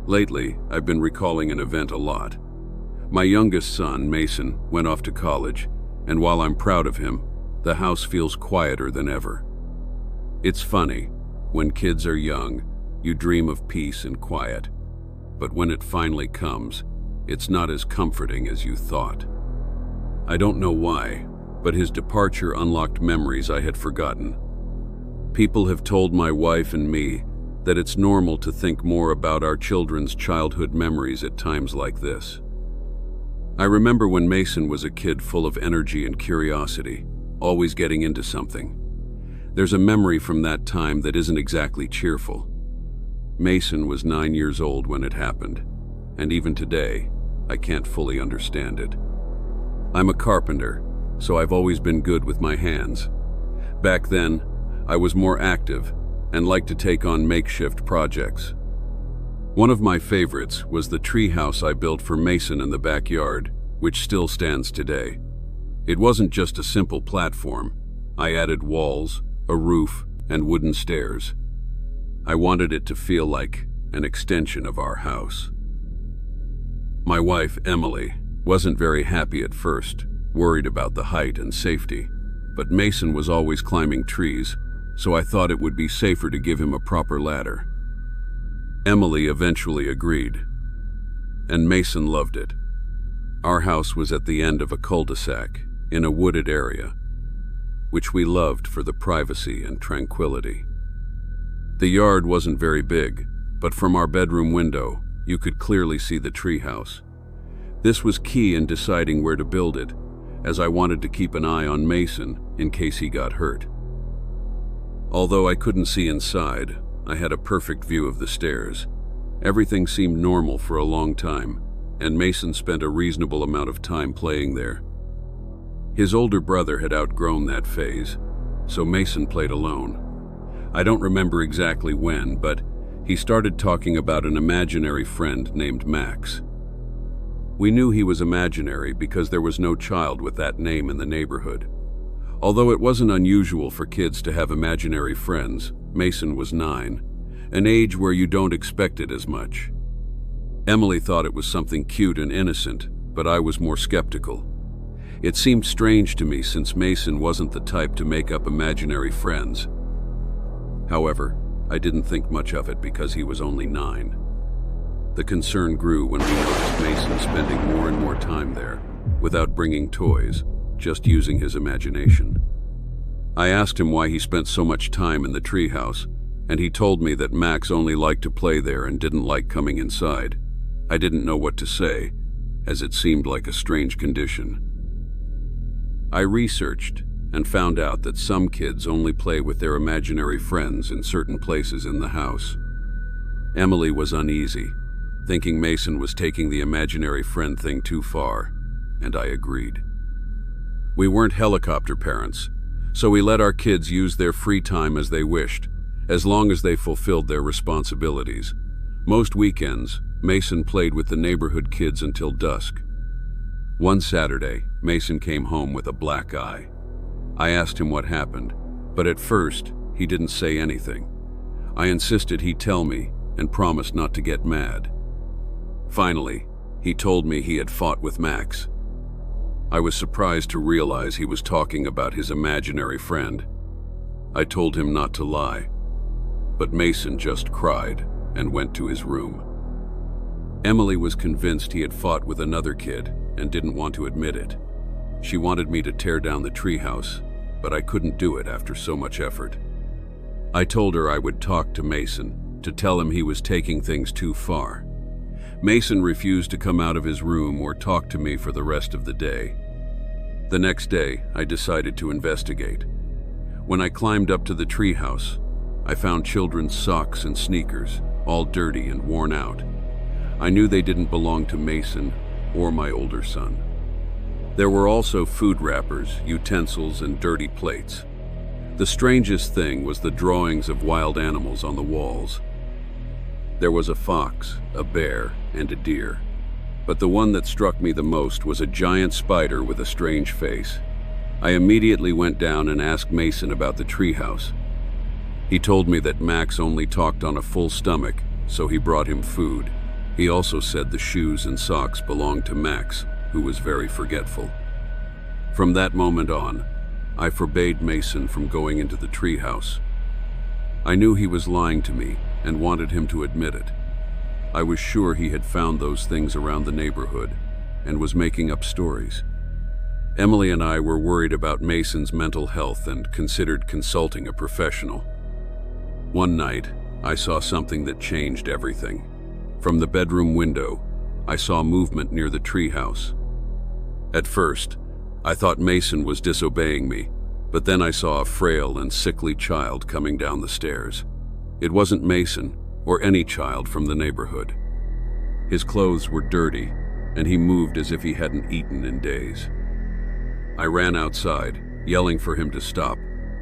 Lately, I've been recalling an event a lot. My youngest son, Mason, went off to college, and while I'm proud of him, the house feels quieter than ever. It's funny, when kids are young, you dream of peace and quiet. But when it finally comes, it's not as comforting as you thought. I don't know why, but his departure unlocked memories I had forgotten. People have told my wife and me that it's normal to think more about our children's childhood memories at times like this. I remember when Mason was a kid full of energy and curiosity, always getting into something. There's a memory from that time that isn't exactly cheerful. Mason was 9 years old when it happened, and even today, I can't fully understand it. I'm a carpenter, so I've always been good with my hands. Back then, I was more active and liked to take on makeshift projects. One of my favorites was the treehouse I built for Mason in the backyard, which still stands today. It wasn't just a simple platform. I added walls, a roof, and wooden stairs. I wanted it to feel like an extension of our house. My wife, Emily, wasn't very happy at first, worried about the height and safety, but Mason was always climbing trees, so I thought it would be safer to give him a proper ladder. Emily eventually agreed, and Mason loved it. Our house was at the end of a cul-de-sac in a wooded area, which we loved for the privacy and tranquility. The yard wasn't very big, but from our bedroom window, you could clearly see the treehouse. This was key in deciding where to build it, as I wanted to keep an eye on Mason in case he got hurt. Although I couldn't see inside, I had a perfect view of the stairs. Everything seemed normal for a long time, and Mason spent a reasonable amount of time playing there. His older brother had outgrown that phase, so Mason played alone. I don't remember exactly when, but he started talking about an imaginary friend named Max. We knew he was imaginary because there was no child with that name in the neighborhood. Although it wasn't unusual for kids to have imaginary friends, Mason was 9, an age where you don't expect it as much. Emily thought it was something cute and innocent, but I was more skeptical. It seemed strange to me since Mason wasn't the type to make up imaginary friends. However, I didn't think much of it because he was only 9. The concern grew when we noticed Mason spending more and more time there, without bringing toys, just using his imagination. I asked him why he spent so much time in the treehouse, and he told me that Max only liked to play there and didn't like coming inside. I didn't know what to say, as it seemed like a strange condition. I researched and found out that some kids only play with their imaginary friends in certain places in the house. Emily was uneasy, thinking Mason was taking the imaginary friend thing too far, and I agreed. We weren't helicopter parents, so we let our kids use their free time as they wished, as long as they fulfilled their responsibilities. Most weekends, Mason played with the neighborhood kids until dusk. One Saturday, Mason came home with a black eye. I asked him what happened, but at first, he didn't say anything. I insisted he tell me and promised not to get mad. Finally, he told me he had fought with Max. I was surprised to realize he was talking about his imaginary friend. I told him not to lie, but Mason just cried and went to his room. Emily was convinced he had fought with another kid and didn't want to admit it. She wanted me to tear down the treehouse, but I couldn't do it after so much effort. I told her I would talk to Mason to tell him he was taking things too far. Mason refused to come out of his room or talk to me for the rest of the day. The next day, I decided to investigate. When I climbed up to the treehouse, I found children's socks and sneakers, all dirty and worn out. I knew they didn't belong to Mason or my older son. There were also food wrappers, utensils, and dirty plates. The strangest thing was the drawings of wild animals on the walls. There was a fox, a bear, and a deer. But the one that struck me the most was a giant spider with a strange face. I immediately went down and asked Mason about the treehouse. He told me that Max only talked on a full stomach, so he brought him food. He also said the shoes and socks belonged to Max, who was very forgetful. From that moment on, I forbade Mason from going into the treehouse. I knew he was lying to me and wanted him to admit it. I was sure he had found those things around the neighborhood and was making up stories. Emily and I were worried about Mason's mental health and considered consulting a professional. One night, I saw something that changed everything. From the bedroom window, I saw movement near the treehouse. At first, I thought Mason was disobeying me, but then I saw a frail and sickly child coming down the stairs. It wasn't Mason or any child from the neighborhood. His clothes were dirty, and he moved as if he hadn't eaten in days. I ran outside, yelling for him to stop,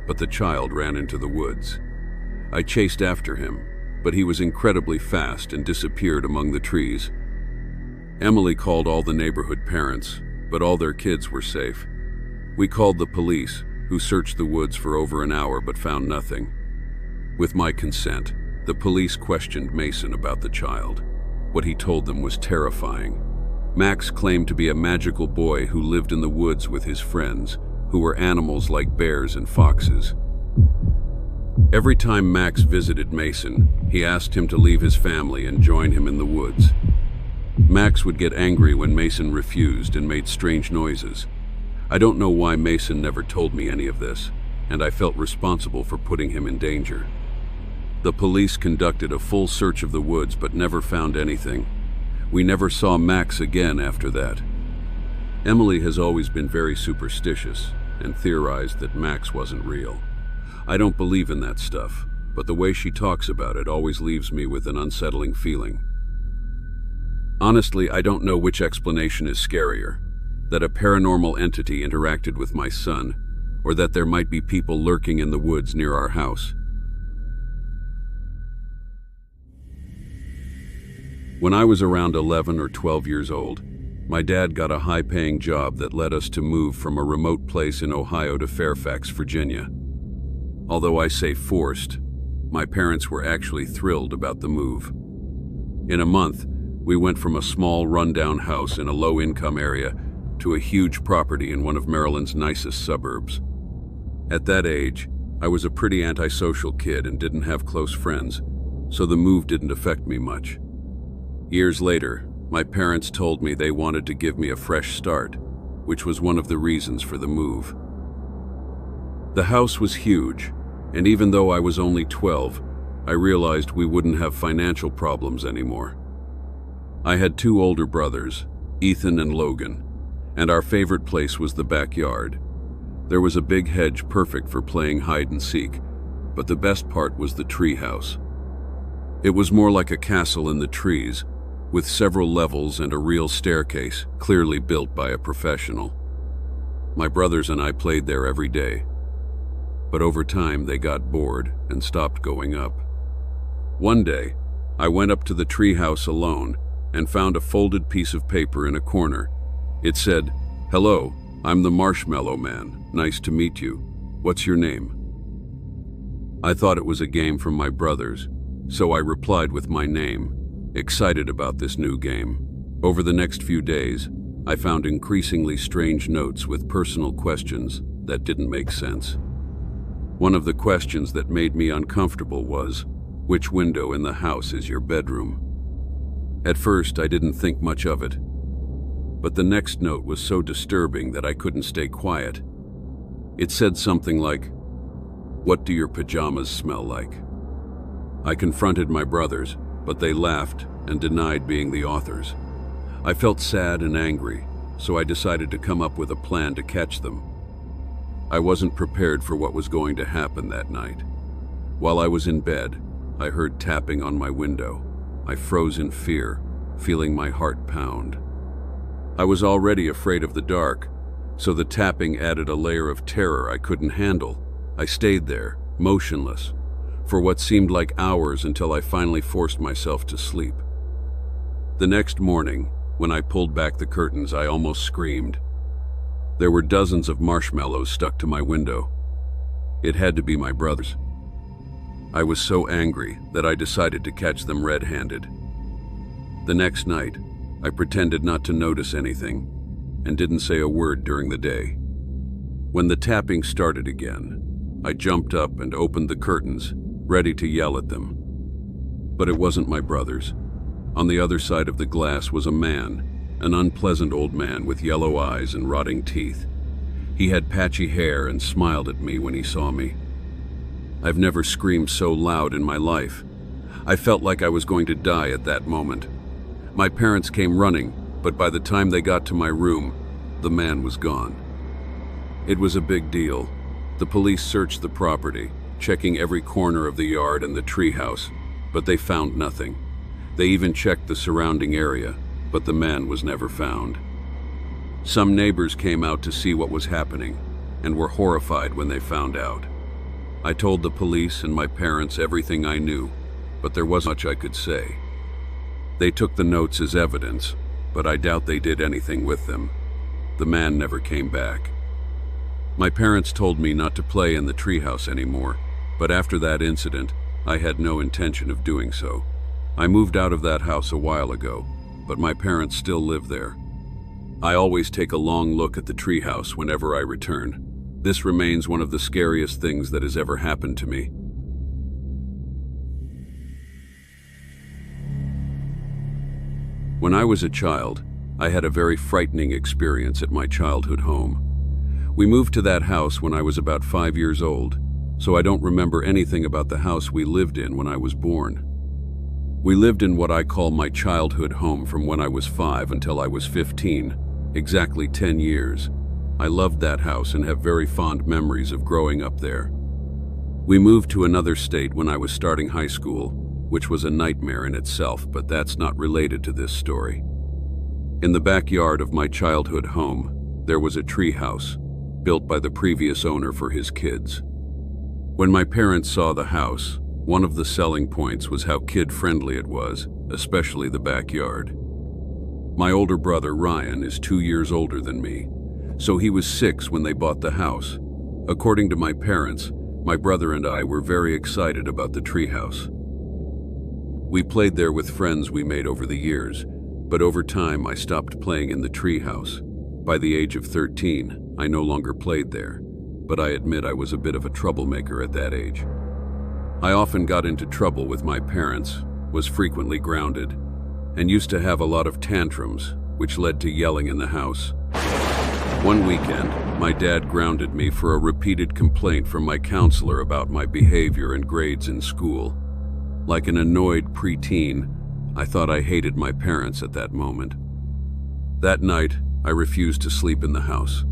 but the child ran into the woods. I chased after him, but he was incredibly fast and disappeared among the trees. Emily called all the neighborhood parents, but all their kids were safe. We called the police, who searched the woods for over an hour but found nothing. With my consent, the police questioned Mason about the child. What he told them was terrifying. Max claimed to be a magical boy who lived in the woods with his friends, who were animals like bears and foxes. Every time Max visited Mason, he asked him to leave his family and join him in the woods. Max would get angry when Mason refused and made strange noises. I don't know why Mason never told me any of this, and I felt responsible for putting him in danger. The police conducted a full search of the woods but never found anything. We never saw Max again after that. Emily has always been very superstitious and theorized that Max wasn't real. I don't believe in that stuff, but the way she talks about it always leaves me with an unsettling feeling. Honestly, I don't know which explanation is scarier, that a paranormal entity interacted with my son, or that there might be people lurking in the woods near our house. When I was around 11 or 12 years old, my dad got a high-paying job that led us to move from a remote place in Ohio to Fairfax, Virginia. Although I say forced, my parents were actually thrilled about the move. In a month, we went from a small rundown house in a low-income area to a huge property in one of Maryland's nicest suburbs. At that age, I was a pretty antisocial kid and didn't have close friends, so the move didn't affect me much. Years later, my parents told me they wanted to give me a fresh start, which was one of the reasons for the move. The house was huge, and even though I was only 12, I realized we wouldn't have financial problems anymore. I had 2 older brothers, Ethan and Logan, and our favorite place was the backyard. There was a big hedge perfect for playing hide and seek, but the best part was the treehouse. It was more like a castle in the trees, with several levels and a real staircase, clearly built by a professional. My brothers and I played there every day, but over time they got bored and stopped going up. One day, I went up to the treehouse alone and found a folded piece of paper in a corner. It said, "Hello, I'm the Marshmallow Man. Nice to meet you. What's your name?" I thought it was a game from my brothers, so I replied with my name, excited about this new game. Over the next few days, I found increasingly strange notes with personal questions that didn't make sense. One of the questions that made me uncomfortable was, "Which window in the house is your bedroom?" At first, I didn't think much of it, but the next note was so disturbing that I couldn't stay quiet. It said something like, "What do your pajamas smell like?" I confronted my brothers, but they laughed and denied being the authors. I felt sad and angry, so I decided to come up with a plan to catch them. I wasn't prepared for what was going to happen that night. While I was in bed, I heard tapping on my window. I froze in fear, feeling my heart pound. I was already afraid of the dark, so the tapping added a layer of terror I couldn't handle. I stayed there, motionless, for what seemed like hours until I finally forced myself to sleep. The next morning, when I pulled back the curtains, I almost screamed. There were dozens of marshmallows stuck to my window. It had to be my brothers. I was so angry that I decided to catch them red-handed. The next night, I pretended not to notice anything and didn't say a word during the day. When the tapping started again, I jumped up and opened the curtains, ready to yell at them. But it wasn't my brothers. On the other side of the glass was a man, an unpleasant old man with yellow eyes and rotting teeth. He had patchy hair and smiled at me when he saw me. I've never screamed so loud in my life. I felt like I was going to die at that moment. My parents came running, but by the time they got to my room, the man was gone. It was a big deal. The police searched the property, checking every corner of the yard and the treehouse, but they found nothing. They even checked the surrounding area, but the man was never found. Some neighbors came out to see what was happening and were horrified when they found out. I told the police and my parents everything I knew, but there wasn't much I could say. They took the notes as evidence, but I doubt they did anything with them. The man never came back. My parents told me not to play in the treehouse anymore, but after that incident, I had no intention of doing so. I moved out of that house a while ago, but my parents still live there. I always take a long look at the treehouse whenever I return. This remains one of the scariest things that has ever happened to me. When I was a child, I had a very frightening experience at my childhood home. We moved to that house when I was about 5 years old, so I don't remember anything about the house we lived in when I was born. We lived in what I call my childhood home from when I was 5 until I was 15, exactly 10 years. I loved that house and have very fond memories of growing up there. We moved to another state when I was starting high school, which was a nightmare in itself, but that's not related to this story. In the backyard of my childhood home, there was a treehouse, built by the previous owner for his kids. When my parents saw the house, one of the selling points was how kid-friendly it was, especially the backyard. My older brother, Ryan, is 2 years older than me, so he was 6 when they bought the house. According to my parents, my brother and I were very excited about the treehouse. We played there with friends we made over the years, but over time I stopped playing in the treehouse. By the age of 13, I no longer played there, but I admit I was a bit of a troublemaker at that age. I often got into trouble with my parents, was frequently grounded, and used to have a lot of tantrums, which led to yelling in the house. One weekend, my dad grounded me for a repeated complaint from my counselor about my behavior and grades in school. Like an annoyed preteen, I thought I hated my parents at that moment. That night, I refused to sleep in the house.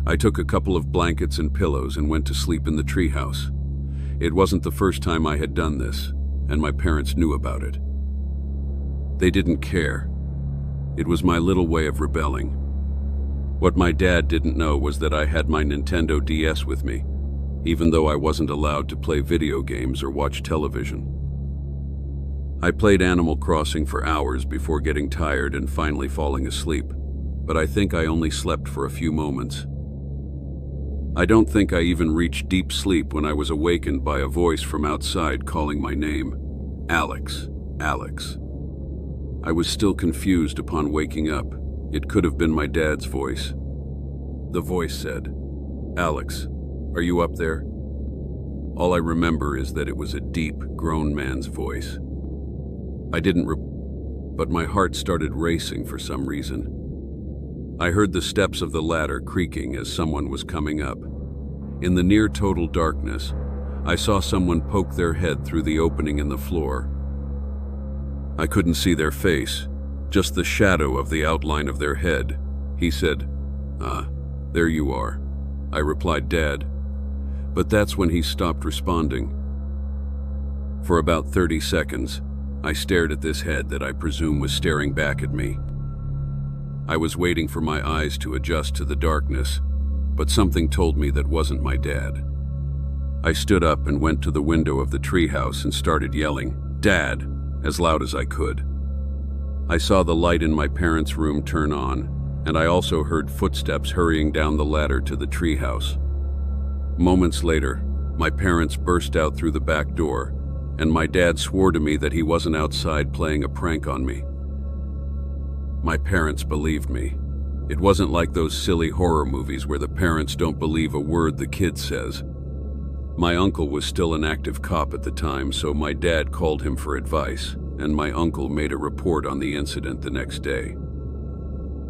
I took a couple of blankets and pillows and went to sleep in the treehouse. It wasn't the first time I had done this, and my parents knew about it. They didn't care. It was my little way of rebelling. What my dad didn't know was that I had my Nintendo DS with me, even though I wasn't allowed to play video games or watch television. I played Animal Crossing for hours before getting tired and finally falling asleep, but I think I only slept for a few moments. I don't think I even reached deep sleep when I was awakened by a voice from outside calling my name. Alex, Alex. I was still confused upon waking up. It could have been my dad's voice. The voice said, "Alex, are you up there?" All I remember is that it was a deep, grown man's voice. I didn't but my heart started racing for some reason. I heard the steps of the ladder creaking as someone was coming up. In the near total darkness, I saw someone poke their head through the opening in the floor. I couldn't see their face, just the shadow of the outline of their head. He said, "There you are." I replied, "Dad." But that's when he stopped responding. For about 30 seconds, I stared at this head that I presume was staring back at me. I was waiting for my eyes to adjust to the darkness, but something told me that wasn't my dad. I stood up and went to the window of the treehouse and started yelling, "Dad," as loud as I could. I saw the light in my parents' room turn on, and I also heard footsteps hurrying down the ladder to the treehouse. Moments later, my parents burst out through the back door, and my dad swore to me that he wasn't outside playing a prank on me. My parents believed me. It wasn't like those silly horror movies where the parents don't believe a word the kid says. My uncle was still an active cop at the time, so my dad called him for advice, and my uncle made a report on the incident the next day.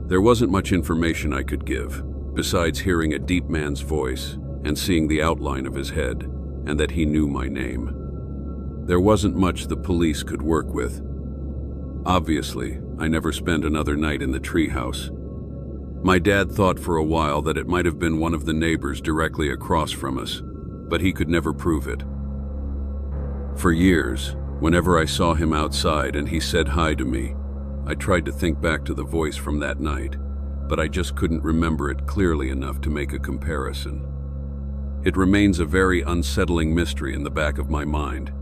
There wasn't much information I could give, besides hearing a deep man's voice and seeing the outline of his head, and that he knew my name. There wasn't much the police could work with. Obviously, I never spent another night in the treehouse. My dad thought for a while that it might have been one of the neighbors directly across from us, but he could never prove it. For years, whenever I saw him outside and he said hi to me, I tried to think back to the voice from that night, but I just couldn't remember it clearly enough to make a comparison. It remains a very unsettling mystery in the back of my mind.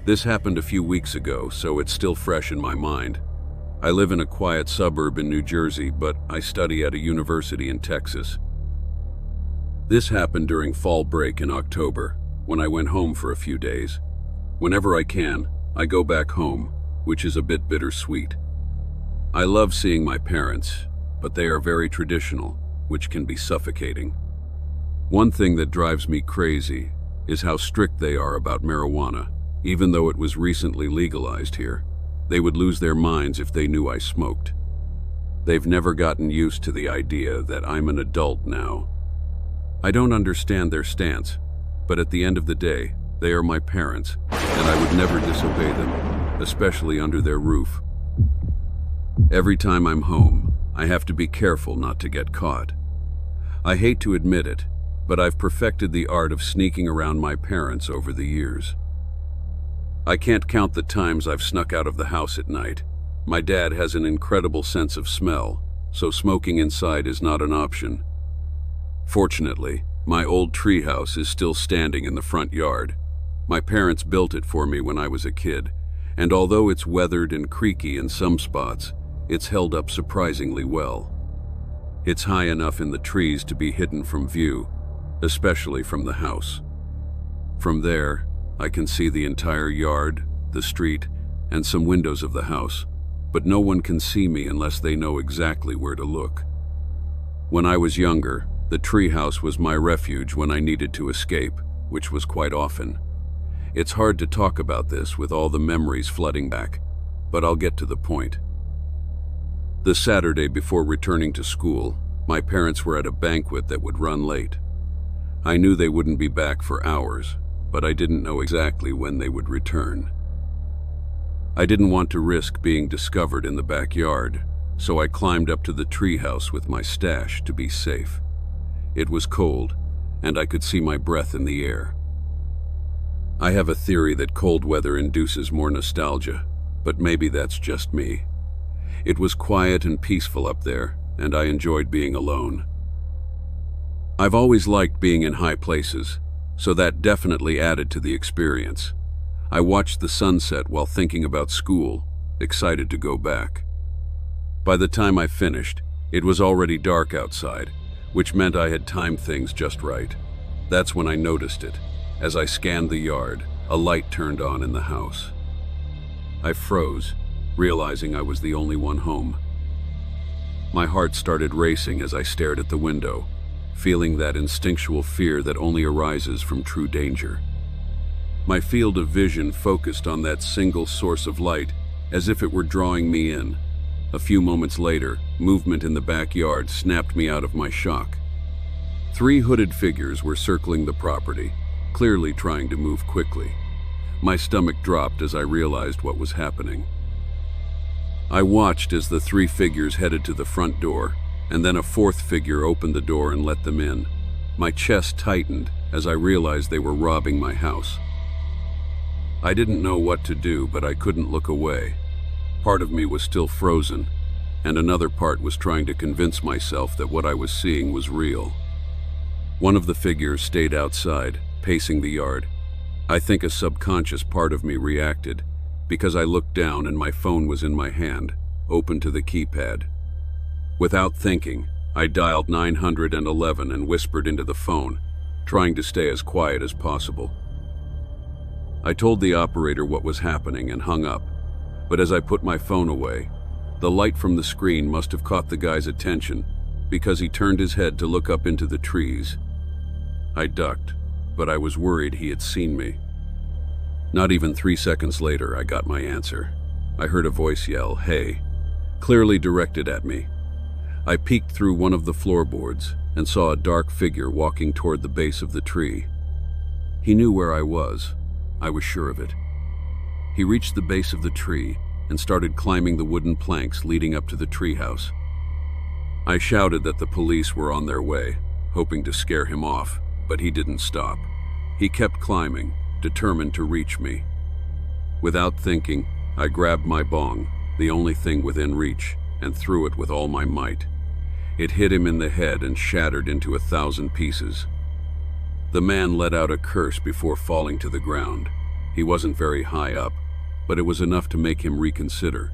This happened a few weeks ago, so it's still fresh in my mind. I live in a quiet suburb in New Jersey, but I study at a university in Texas. This happened during fall break in October, when I went home for a few days. Whenever I can, I go back home, which is a bit bittersweet. I love seeing my parents, but they are very traditional, which can be suffocating. One thing that drives me crazy is how strict they are about marijuana. Even though it was recently legalized here, they would lose their minds if they knew I smoked. They've never gotten used to the idea that I'm an adult now. I don't understand their stance, but at the end of the day, they are my parents, and I would never disobey them, especially under their roof. Every time I'm home, I have to be careful not to get caught. I hate to admit it, but I've perfected the art of sneaking around my parents over the years. I can't count the times I've snuck out of the house at night. My dad has an incredible sense of smell, so smoking inside is not an option. Fortunately, my old treehouse is still standing in the front yard. My parents built it for me when I was a kid, and although it's weathered and creaky in some spots, it's held up surprisingly well. It's high enough in the trees to be hidden from view, especially from the house. From there, I can see the entire yard, the street, and some windows of the house, but no one can see me unless they know exactly where to look. When I was younger, the treehouse was my refuge when I needed to escape, which was quite often. It's hard to talk about this with all the memories flooding back, but I'll get to the point. The Saturday before returning to school, my parents were at a banquet that would run late. I knew they wouldn't be back for hours, but I didn't know exactly when they would return. I didn't want to risk being discovered in the backyard, so I climbed up to the treehouse with my stash to be safe. It was cold, and I could see my breath in the air. I have a theory that cold weather induces more nostalgia, but maybe that's just me. It was quiet and peaceful up there, and I enjoyed being alone. I've always liked being in high places, so that definitely added to the experience. I watched the sunset while thinking about school, excited to go back. By the time I finished, it was already dark outside, which meant I had timed things just right. That's when I noticed it. As I scanned the yard, a light turned on in the house. I froze, realizing I was the only one home. My heart started racing as I stared at the window, feeling that instinctual fear that only arises from true danger. My field of vision focused on that single source of light, as if it were drawing me in. A few moments later, movement in the backyard snapped me out of my shock. 3 hooded figures were circling the property, clearly trying to move quickly. My stomach dropped as I realized what was happening. I watched as the 3 figures headed to the front door, and then a 4th figure opened the door and let them in. My chest tightened as I realized they were robbing my house. I didn't know what to do, but I couldn't look away. Part of me was still frozen, and another part was trying to convince myself that what I was seeing was real. One of the figures stayed outside, pacing the yard. I think a subconscious part of me reacted, because I looked down and my phone was in my hand, open to the keypad. Without thinking, I dialed 911 and whispered into the phone, trying to stay as quiet as possible. I told the operator what was happening and hung up, but as I put my phone away, the light from the screen must have caught the guy's attention because he turned his head to look up into the trees. I ducked, but I was worried he had seen me. Not even 3 seconds later, I got my answer. I heard a voice yell, "Hey," clearly directed at me. I peeked through one of the floorboards and saw a dark figure walking toward the base of the tree. He knew where I was sure of it. He reached the base of the tree and started climbing the wooden planks leading up to the treehouse. I shouted that the police were on their way, hoping to scare him off, but he didn't stop. He kept climbing, determined to reach me. Without thinking, I grabbed my bong, the only thing within reach, and threw it with all my might. It hit him in the head and shattered into 1,000 pieces. The man let out a curse before falling to the ground. He wasn't very high up, but it was enough to make him reconsider.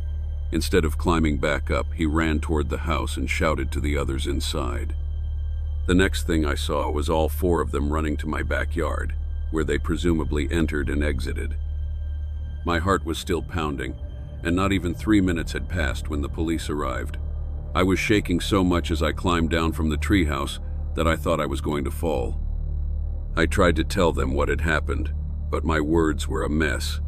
Instead of climbing back up, he ran toward the house and shouted to the others inside. The next thing I saw was all 4 of them running to my backyard, where they presumably entered and exited. My heart was still pounding, and not even 3 minutes had passed when the police arrived. I was shaking so much as I climbed down from the treehouse that I thought I was going to fall. I tried to tell them what had happened, but my words were a mess.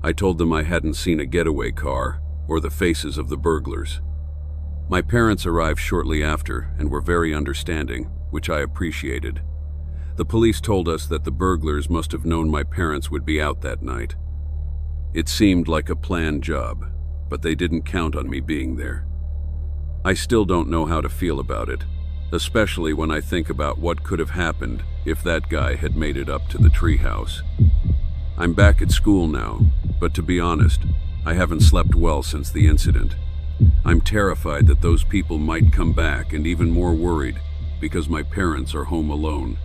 I told them I hadn't seen a getaway car or the faces of the burglars. My parents arrived shortly after and were very understanding, which I appreciated. The police told us that the burglars must have known my parents would be out that night. It seemed like a planned job, but they didn't count on me being there. I still don't know how to feel about it, especially when I think about what could have happened if that guy had made it up to the treehouse. I'm back at school now, but to be honest, I haven't slept well since the incident. I'm terrified that those people might come back and even more worried because my parents are home alone.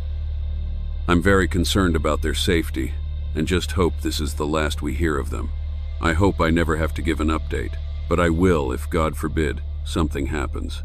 I'm very concerned about their safety and just hope this is the last we hear of them. I hope I never have to give an update, but I will if, God forbid, something happens.